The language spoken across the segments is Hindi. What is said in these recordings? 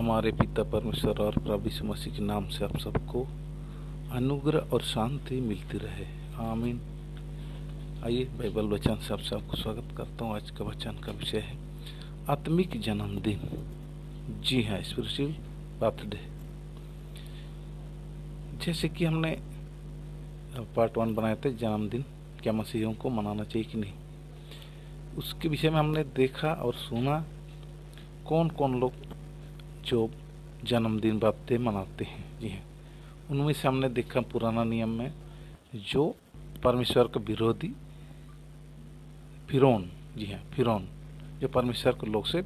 हमारे पिता परमेश्वर और प्रभु यीशु मसीह के नाम से आप सबको अनुग्रह और शांति मिलती रहे, आमीन। आइए बाइबल वचन से आप सबको स्वागत करता हूँ। आज का वचन का विषय है आत्मिक जन्मदिन। जी हाँ, स्पिरिचुअल बर्थडे। जैसे कि हमने पार्ट 1 बनाए थे, जन्मदिन क्या मसीहियों को मनाना चाहिए कि नहीं, उसके विषय में हमने देखा और सुना कौन कौन लोग जो जन्मदिन बर्थडे मनाते हैं। जी हाँ, उनमें से हमने देखा पुराना नियम में जो परमेश्वर का विरोधी फिरौन, जी हाँ फिरौन, जो परमेश्वर के लोग से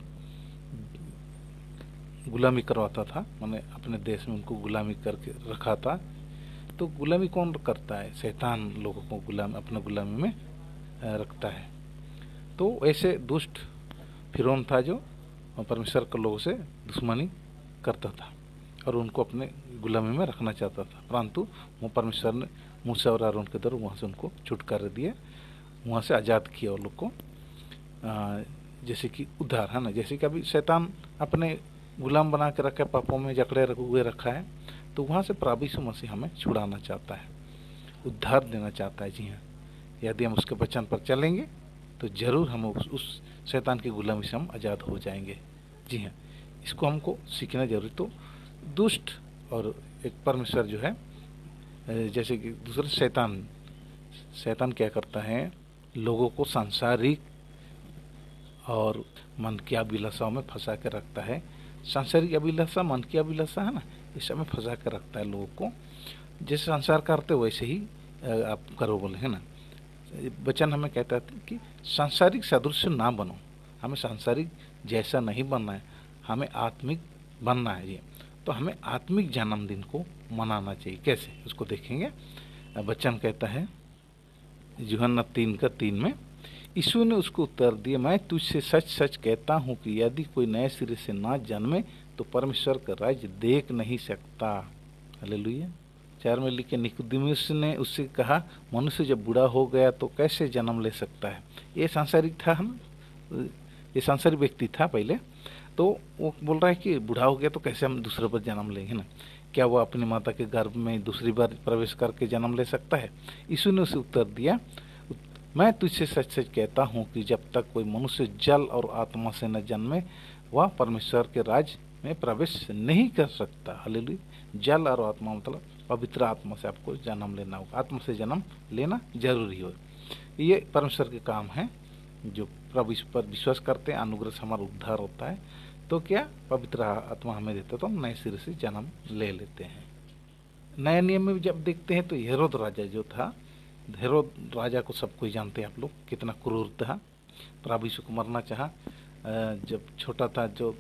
गुलामी करवाता था, मैंने अपने देश में उनको गुलामी करके रखा था। तो गुलामी कौन करता है? शैतान लोगों को अपना गुलामी में रखता है। तो ऐसे दुष्ट फिरौन था जो परमेश्वर के लोगों से दुश्मनी करता था और उनको अपने गुलामी में रखना चाहता था, परंतु वो परमेश्वर ने मूसा और आरोन के द्वारा वहाँ से उनको छुटकारा दिया, वहाँ से आज़ाद किया उन लोग को। जैसे कि उद्धार है ना, जैसे कि अभी शैतान अपने गुलाम बना के रखा है, पापों में जकड़े हुए रखा है, तो वहाँ से प्रभु यीशु मसीह हमें छुड़ाना चाहता है, उद्धार देना चाहता है। जी हाँ, यदि हम उसके वचन पर चलेंगे तो जरूर हम उस शैतान की गुलामी से हम आज़ाद हो जाएंगे। जी हाँ, इसको हमको सीखना जरूरी। तो दुष्ट और एक परमेश्वर जो है, जैसे कि दूसरा शैतान क्या करता है, लोगों को सांसारिक और मन की अभिलाषाओं में फंसा के रखता है। सांसारिक अभिलाषा, मन की अभिलाषा है ना, इस सब में फंसा के रखता है लोगों को। जैसे संसार करते वैसे ही आप करो बोले, है ना। वचन हमें कहता है कि सांसारिक सदृश्य ना बनो, हमें सांसारिक जैसा नहीं बनना है, हमें आत्मिक बनना है। ये तो हमें आत्मिक जन्मदिन को मनाना चाहिए। कैसे, उसको देखेंगे। वचन कहता है यूहन्ना 3:3 में, यीशु ने उसको उत्तर दिया, मैं तुझसे सच सच कहता हूँ कि यदि कोई नए सिरे से ना जन्मे तो परमेश्वर का राज्य देख नहीं सकता। हालेलुया। 4 में लिखे, निकोदेमुस ने उससे कहा, मनुष्य जब बूढ़ा हो गया तो कैसे जन्म ले सकता है? ये सांसारिक था, हम ये सांसारिक व्यक्ति था पहले। तो वो बोल रहा है कि बूढ़ा हो गया तो कैसे हम दूसरे पर जन्म लेंगे ना, क्या वो अपनी माता के गर्भ में दूसरी बार प्रवेश करके जन्म ले सकता है? यीशु ने उसे उत्तर दिया, मैं तुझसे सच सच कहता हूँ कि जब तक कोई मनुष्य जल और आत्मा से न जन्मे वह परमेश्वर के राज्य में प्रवेश नहीं कर सकता। हालेलुया। जल और आत्मा मतलब पवित्र आत्मा से आपको जन्म लेना होगा, आत्मा से जन्म लेना जरूरी हो। ये परमेश्वर के काम है। जो प्रभु पर विश्वास करते हैं, अनुग्रह से हमारा उद्धार होता है, तो क्या पवित्र आत्मा हमें देता है तो हम नए सिरे से जन्म ले लेते हैं। नए नियम में जब देखते हैं तो हेरोद राजा जो था, हेरोद राजा को सब कोई जानते हैं आप लोग, कितना क्रूर था। प्रभु यीशु को मरना चाहा। जब छोटा था, जो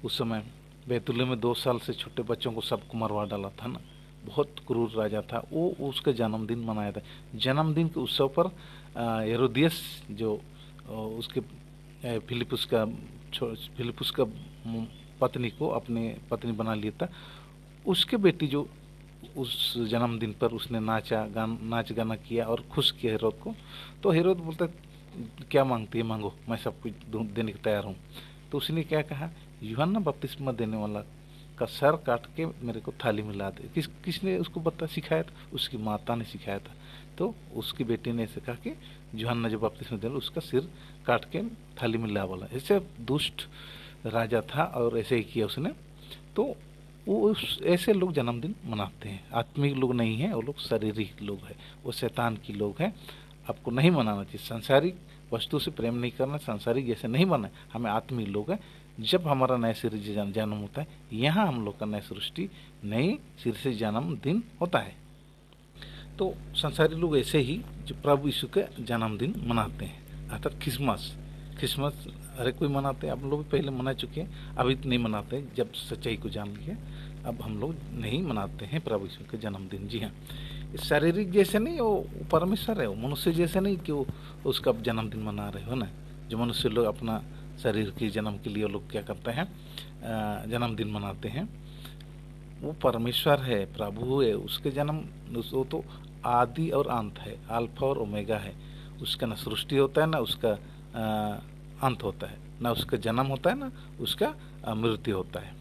उस समय बैतुल्हम में 2 साल से छोटे बच्चों को सबको मरवा डाला था ना, बहुत क्रूर राजा था वो। उसका जन्मदिन मनाया था। जन्मदिन के उत्सव पर हेरोदियस जो उसके फिलिपुस का पत्नी को अपने पत्नी बना लिया था, उसके बेटी जो उस जन्मदिन पर उसने नाच गाना किया और खुश किया हेरोद को। तो हेरोद बोलता, क्या मांगती है मांगो, मैं सब कुछ देने को तैयार हूँ। तो उसने क्या कहा, यूहन्ना बपतिस्मा देने वाला का सर काट के मेरे को थाली में ला दे। किसने उसको सिखाया था? उसकी माता ने सिखाया था। तो उसकी बेटी ने ऐसे कहा कि यूहन्ना जो बपतिस्मा देने उसका सिर काट के थाली में ला वाला। ऐसे दुष्ट राजा था और ऐसे ही किया उसने। तो वो ऐसे लोग जन्मदिन मनाते हैं। आत्मिक लोग नहीं है, वो लोग शारीरिक लोग हैं, वो शैतान की लोग हैं। आपको नहीं मनाना चाहिए। सांसारिक वस्तु से प्रेम नहीं करना, सांसारिक जैसे नहीं बनना। हमें आत्मिक लोग हैं। जब हमारा नए सिरे से जन्म होता है, यहाँ हम लोग का नए सृष्टि नई सिरे से जन्मदिन होता है। तो संसारी लोग ऐसे ही जो प्रभु यीशु का जन्मदिन मनाते हैं, अर्थात क्रिसमस हर कोई मनाते हैं। आप लोग भी पहले मना चुके हैं, अभी तो नहीं मनाते। जब सच्चाई को जान लिए अब हम लोग नहीं मनाते हैं प्रभु यीशु का जन्मदिन। जी हाँ, शारीरिक जैसे नहीं, वो परमेश्वर है, वो मनुष्य जैसे नहीं कि वो उसका जन्मदिन मना रहे हो ना। जो मनुष्य लोग अपना शरीर के जन्म के लिए लोग क्या करते हैं, जन्मदिन मनाते हैं। वो परमेश्वर है, प्रभु है, उसके जन्म, वो तो आदि और अंत है, अल्फा और ओमेगा है। उसका न सृष्टि होता है ना उसका अंत होता है, ना उसका जन्म होता है ना उसका मृत्यु होता है।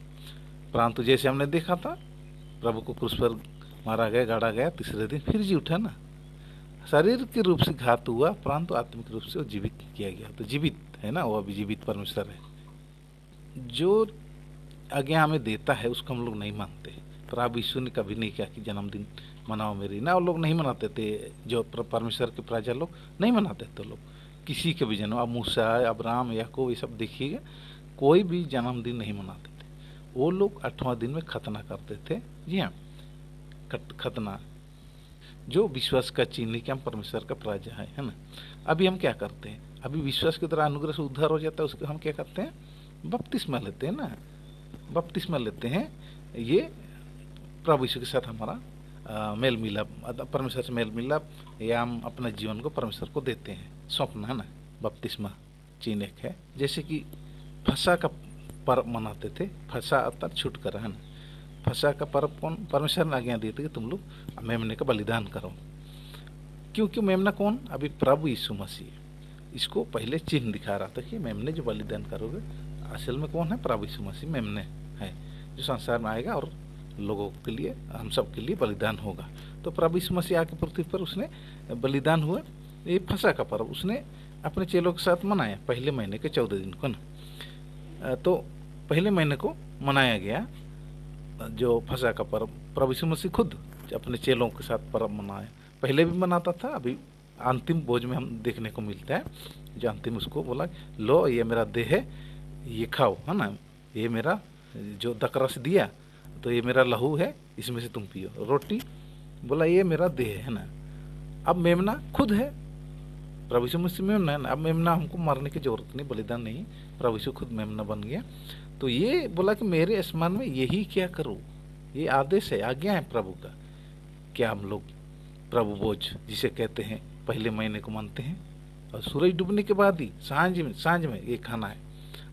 परंतु जैसे हमने देखा था, प्रभु को क्रूस पर मारा गया, गाड़ा गया, तीसरे दिन फिर जी उठा ना। शरीर के रूप से घात हुआ, परंतु आत्मिक रूप से वो जीवित किया गया। तो जीवित है ना, वो अभी जीवित परमेश्वर है। जो आज्ञा हमें देता है उसको हम लोग नहीं मानते। प्रभु यीशु ने कभी नहीं कहा कि जन्मदिन मनाओ मेरी, ना वो लोग नहीं मनाते थे। जो परमेश्वर के प्रजा लोग नहीं मनाते थे लोग किसी के भी जन्म। अब मूसा, अब्राहम, याकूब, ये सब देखिएगा, कोई भी जन्मदिन नहीं मनाते थे। वो लोग 8वां दिन में खतना करते थे। जी हाँ, खतना जो विश्वास का चिन्ह है कि हम परमेश्वर का प्रजा है ना। अभी हम क्या करते हैं, अभी विश्वास के द्वारा अनुग्रह से उद्धार हो जाता है, उसको हम क्या करते हैं, बपतिस्मा लेते हैं ना। बपतिस्मा लेते हैं, ये प्रभु यीशु के साथ हमारा मेल मिलाप, परमेश्वर से मेल मिलाप, या हम अपने जीवन को परमेश्वर को देते हैं, सौंपना है ना। बपतिस्मा चिन्ह एक है। जैसे कि फसह का पर्व मनाते थे, फसह अर्थात छुटकारा है ना। फसह का पर्व कौन, परमेश्वर ने आज्ञा दी थी कि तुम लोग मेमने का बलिदान करो। क्योंकि मेमना कौन, अभी प्रभु यीशु मसीह। इसको पहले चिन्ह दिखा रहा था कि मेमने जो बलिदान करोगे, असल में कौन है, प्रभु यीशु मसीह मेमने है, जो संसार में आएगा और लोगों के लिए, हम सब के लिए बलिदान होगा। तो प्रभु यीशु मसीह आके पृथ्वी पर उसने बलिदान हुआ। ये फसह का पर्व उसने अपने चेलों के साथ मनाया, पहले महीने के 14 दिन को ना। तो पहले महीने को मनाया गया जो फसह का पर्व। प्रभु यीशु मसीह खुद अपने चेलों के साथ पर्व मनाया। पहले भी मनाता था, अभी अंतिम भोज में हम देखने को मिलता है, जो अंतिम उसको बोला, लो ये मेरा देह है, ये खाओ, है ना। ये मेरा जो दकरस दिया, तो ये मेरा लहू है, इसमें से तुम पियो। रोटी बोला ये मेरा देह है ना। अब मेमना खुद है, प्रभु यीशु मसीह मेमना है ना। अब मेमना हमको मारने की जरूरत नहीं, बलिदान नहीं, प्रभु यीशु खुद मेमना बन गया। तो ये बोला कि मेरे स्मरण में यही क्या करो, ये आदेश है, आज्ञा है प्रभु का। क्या हम लोग प्रभु भोज जिसे कहते हैं पहले महीने को मानते हैं, और सूरज डूबने के बाद ही सांझ में ये खाना है,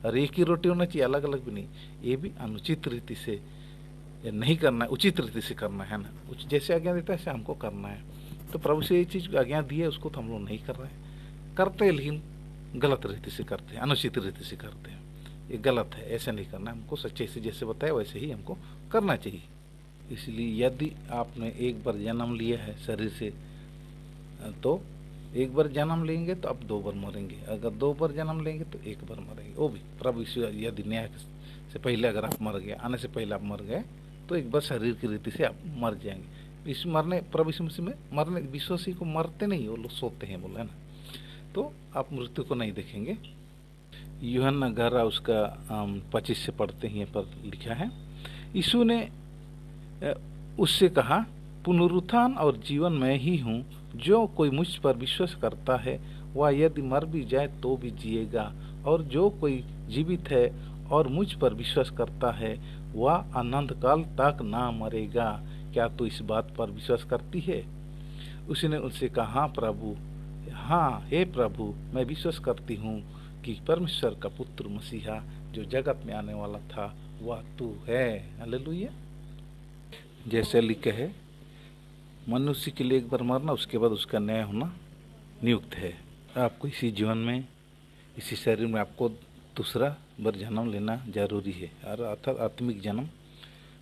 और एक ही रोटी होना चाहिए, अलग अलग भी नहीं। ये भी अनुचित रीति से नहीं करना है, उचित रीति से करना है ना। जैसे आज्ञा देता है ऐसे हमको करना है। तो प्रभु से ये चीज आज्ञा दी है, उसको तो हम लोग नहीं कर रहे हैं, करते हैं लेकिन गलत रीति से करते हैं, अनुचित रीति से करते हैं। ये गलत है, ऐसा नहीं करना। हमको सच्चे से जैसे बताया वैसे ही हमको करना चाहिए। इसलिए यदि आपने एक बार जन्म लिया है शरीर से, तो एक बार जन्म लेंगे तो अब 2 बार मरेंगे। अगर 2 बार जन्म लेंगे तो 1 बार मरेंगे, वो भी प्रभु यीशु यदि न्याय से पहले अगर आप मर गए, आने से पहले आप मर गए, तो एक बार शरीर की रीति से आप मर जाएंगे। इस मरने, प्रभु यीशु मसीह में मरने, विश्वासी को मरते नहीं, वो लोग सोते हैं, बोला है ना। तो आप मृत्यु को नहीं देखेंगे। यूहन्ना 11 उसका 25 से पढ़ते हैं, पर लिखा है, यीशु ने उससे कहा, पुनरुत्थान और जीवन मैं ही हूँ, जो कोई मुझ पर विश्वास करता है वह यदि मर भी जाए तो भी जिएगा, और जो कोई जीवित है और मुझ पर विश्वास करता है वह अनंत काल तक ना मरेगा। क्या तू इस बात पर विश्वास करती है? उसने उनसे कहा, हाँ प्रभु, हाँ हे प्रभु, मैं विश्वास करती हूँ कि परमेश्वर का पुत्र मसीहा जो जगत में आने वाला था वह तू है। हालेलुया। जैसे लिखे है, मनुष्य के लिए एक बार मरना, उसके बाद उसका न्याय होना नियुक्त है। आपको इसी जीवन में, इसी शरीर में आपको दूसरा बार जन्म लेना जरूरी है, और अर्थात आत्मिक जन्म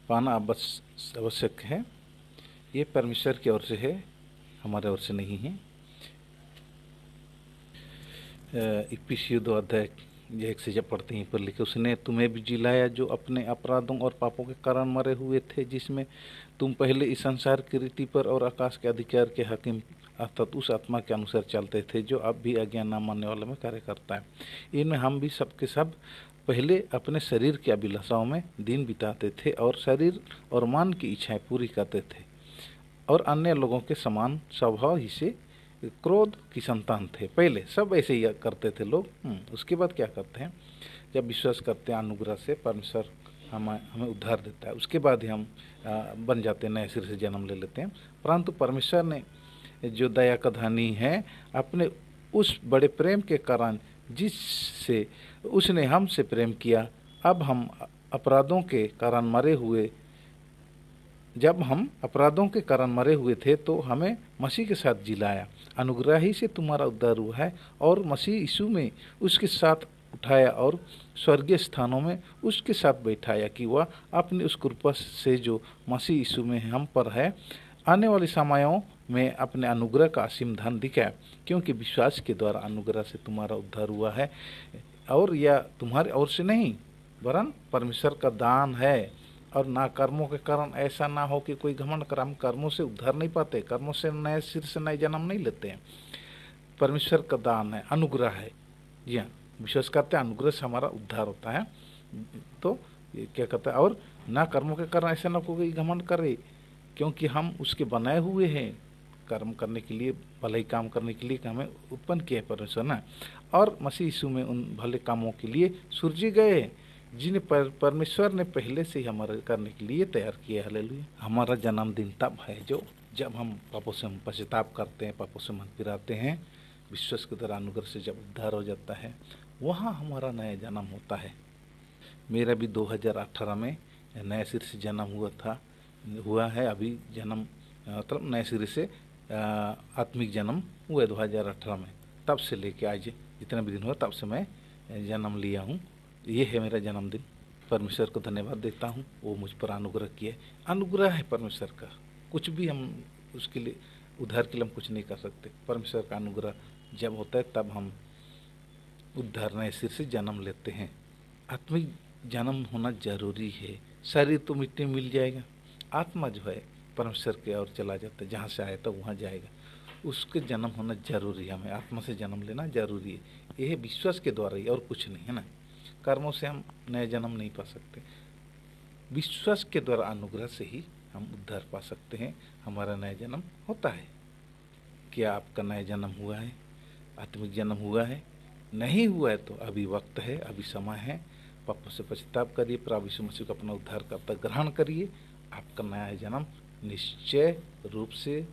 पाना आवश्यक है। ये परमेश्वर की ओर से है, हमारे ओर से नहीं है। इफिसियों 2 अध्याय 1 से जब पढ़ते हैं पर लिखे, उसने तुम्हें भी जिलाया जो अपने अपराधों और पापों के कारण मरे हुए थे, जिसमें तुम पहले इस संसार की रीति पर और आकाश के अधिकार के हाकिम अर्थात उस आत्मा के अनुसार चलते थे जो अब भी आज्ञा न मानने वाले में कार्य करता है। इनमें हम भी सबके सब पहले अपने शरीर की अभिलाषाओं में दिन बिताते थे और शरीर और मन की इच्छाएं पूरी करते थे, और अन्य लोगों के समान स्वभाव ही से क्रोध की संतान थे। पहले सब ऐसे ही करते थे लोग। उसके बाद क्या करते हैं, जब विश्वास करते हैं अनुग्रह से परमेश्वर हमें उद्धार देता है, उसके बाद ही हम बन जाते हैं, नए सिर से जन्म ले लेते हैं। परंतु परमेश्वर ने जो दया का धनी है, अपने उस बड़े प्रेम के कारण जिससे उसने हमसे प्रेम किया, अब हम अपराधों के कारण मरे हुए जब हम अपराधों के कारण मरे हुए थे तो हमें मसीह के साथ जिलाया। अनुग्रह ही से तुम्हारा उद्धार हुआ है, और मसीह यीशु में उसके साथ उठाया और स्वर्गीय स्थानों में उसके साथ बैठाया कि वह अपनी उस कृपा से जो मसीह यीशु में हम पर है आने वाले समयों में अपने अनुग्रह का असीम धन दिखाए, क्योंकि विश्वास के द्वारा अनुग्रह से तुम्हारा उद्धार हुआ है, और यह तुम्हारे ओर से नहीं वरन परमेश्वर का दान है, और ना कर्मों के कारण, ऐसा ना हो कि कोई घमंड कर। हम कर्मों से उद्धार नहीं पाते, कर्मों से नए सिर से नए जन्म नहीं लेते हैं। परमेश्वर का दान है, अनुग्रह है। जी हाँ, विश्वास करते हैं अनुग्रह से हमारा उद्धार होता है। तो ये क्या कहता है, और ना कर्मों के कारण ऐसा ना कोई घमंड करे, क्योंकि हम उसके बनाए हुए हैं कर्म करने के लिए, भले काम करने के लिए हमें उत्पन्न किया है परमेश्वर ना, और मसीह यीशु में उन भले कामों के लिए सूरजे गए जिन्हें परमेश्वर ने पहले से ही हमारे करने के लिए तैयार किया। हालेलुया। हमारा जन्मदिन तब है जब हम पापों से पश्चाताप करते हैं, पापों से मन फिराते हैं, विश्वास के द्वारा अनुग्रह से जब उद्धार हो जाता है, वहाँ हमारा नया जन्म होता है। मेरा भी 2018 में नए सिर से जन्म हुआ है। अभी जन्म मतलब नए सिरे से आत्मिक जन्म हुआ 2018 में। तब से लेके आज जितना भी दिन हुआ तब से मैं जन्म लिया हूँ। ये है मेरा जन्मदिन। परमेश्वर को धन्यवाद देता हूँ, वो मुझ पर अनुग्रह किया। अनुग्रह है परमेश्वर का, कुछ भी हम उसके लिए उद्धार के लिए हम कुछ नहीं कर सकते। परमेश्वर का अनुग्रह जब होता है तब हम उद्धार नए सिर से जन्म लेते हैं। आत्मिक जन्म होना जरूरी है। शरीर तो मिट्टी में मिल जाएगा, आत्मा जो है परमेश्वर के ओर चला जाता है, जहाँ से आया था वहाँ जाएगा। उसके जन्म होना जरूरी है, हमें आत्मा से जन्म लेना जरूरी है। यह विश्वास के द्वारा ही, और कुछ नहीं है ना। कर्मों से हम नए जन्म नहीं पा सकते, विश्वास के द्वारा अनुग्रह से ही हम उद्धार पा सकते हैं, हमारा नया जन्म होता है। क्या आपका नया जन्म हुआ है? आत्मिक जन्म हुआ है? नहीं हुआ है तो अभी वक्त है, अभी समय है। पापों से पश्चाताप करिए, प्रभु यीशु मसीह को अपना उद्धारकर्ता ग्रहण करिए। आपका नया जन्म निश्चय रूप से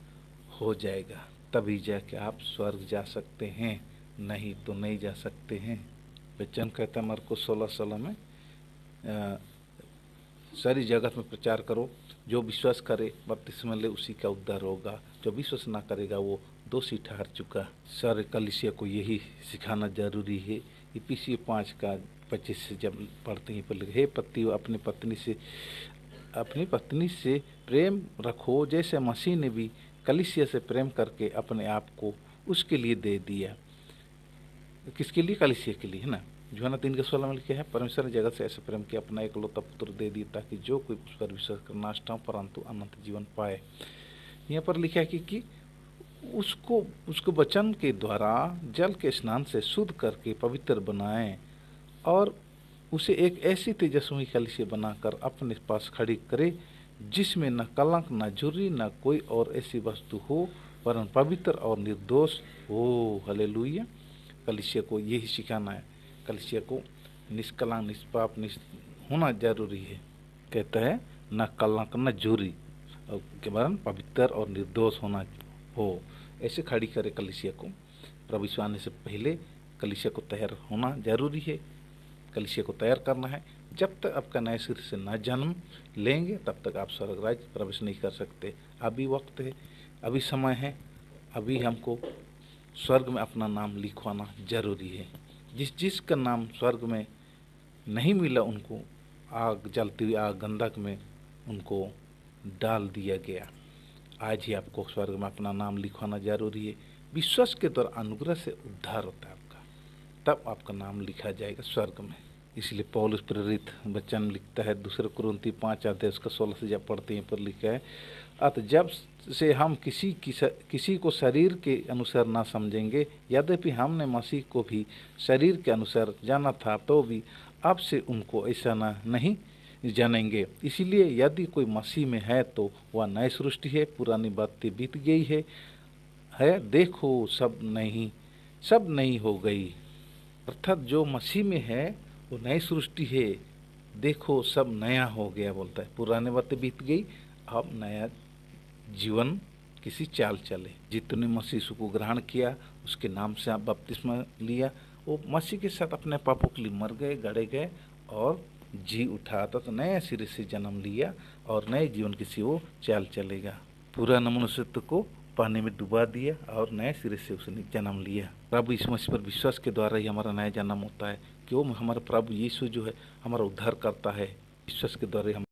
हो जाएगा, तभी जाके आप स्वर्ग जा सकते हैं, नहीं तो नहीं जा सकते हैं। वचन कहता है मरकुस 16:16 में, सारी जगत में प्रचार करो, जो विश्वास करे बपतिस्मा ले उसी का उद्धार होगा, जो विश्वास ना करेगा वो दोषी ठहर चुका। सारे कलीसिया को यही सिखाना जरूरी है। इफिसियों 5:25 से जब पढ़ते हैं पर हे पतियों अपनी पत्नी से प्रेम रखो, जैसे मसीह ने भी कलीसिया से प्रेम करके अपने आप को उसके लिए दे दिया। किसके लिए? कलीसिया के लिए, है ना। यूहन्ना 3:16 में लिखा है, परमेश्वर ने जगत से ऐसा प्रेम किया, अपना एकलौता पुत्र दे दिया, ताकि जो कोई उस पर विश्वास कर नष्ट हो परंतु अनंत जीवन पाए। यहाँ पर लिखा है कि उसको वचन के द्वारा जल के स्नान से शुद्ध करके पवित्र बनाएं, और उसे एक ऐसी तेजस्वी कलीसिया बनाकर अपने पास खड़ी करे, जिसमें न कलंक, न झुर्री, न कोई और ऐसी वस्तु हो, वरन पवित्र और निर्दोष हो। हालेलुया। कलीसिया को यही सिखाना है। कलीसिया को निष्कलंक, निष्पाप होना जरूरी है। कहता है न कलंक, न झुर्री, के वरन पवित्र और निर्दोष होना हो, ऐसे खड़ी करे कलीसिया को। प्रभु यीशु आने से पहले कलीसिया को तैयार होना जरूरी है। कलीसिया को तैयार करना है। जब तक आपका नए सिर से न जन्म लेंगे तब तक आप स्वर्ग राज्य प्रवेश नहीं कर सकते। अभी वक्त है, अभी समय है, अभी हमको स्वर्ग में अपना नाम लिखवाना जरूरी है। जिसका नाम स्वर्ग में नहीं मिला, उनको आग, जलती हुई आग, गंधक में उनको डाल दिया गया। आज ही आपको स्वर्ग में अपना नाम लिखवाना जरूरी है। विश्वास के द्वारा अनुग्रह से उद्धार होता है आपका, तब आपका नाम लिखा जाएगा स्वर्ग में। इसलिए पौलुस प्रेरित वचन लिखता है 2 कुरिन्थी 5:16 से जब पढ़ते हैं पर लिखा है, अतः जब से हम किसी को शरीर के अनुसार ना समझेंगे, यद्यपि हमने मसीह को भी शरीर के अनुसार जाना था, तो भी अब से उनको ऐसा नहीं जानेंगे। इसलिए यदि कोई मसीह में है तो वह नई सृष्टि है, पुरानी बातें बीत गई है देखो सब नई हो गई। अर्थात जो मसीह में है वो नई सृष्टि है, देखो सब नया हो गया बोलता है। पुरानी बातें बीत गई, अब नया जीवन किसी चाल चले। जितने मसीह को ग्रहण किया, उसके नाम से आप बपतिस्मा लिया, वो मसीह के साथ अपने पापों के लिए मर गए, गड़े गए और जी उठा, तो नए सिरे से जन्म लिया और नए जीवन किसी वो चाल चलेगा। पुराना मनुष्यत्व को पानी में डुबा दिया और नए सिरे से उसने जन्म लिया। प्रभु यीशु मसीह पर विश्वास के द्वारा ही हमारा नया जन्म होता है। कि वो हमारा प्रभु यीशु जो है हमारा उद्धार करता है, विश्वास के द्वारा हम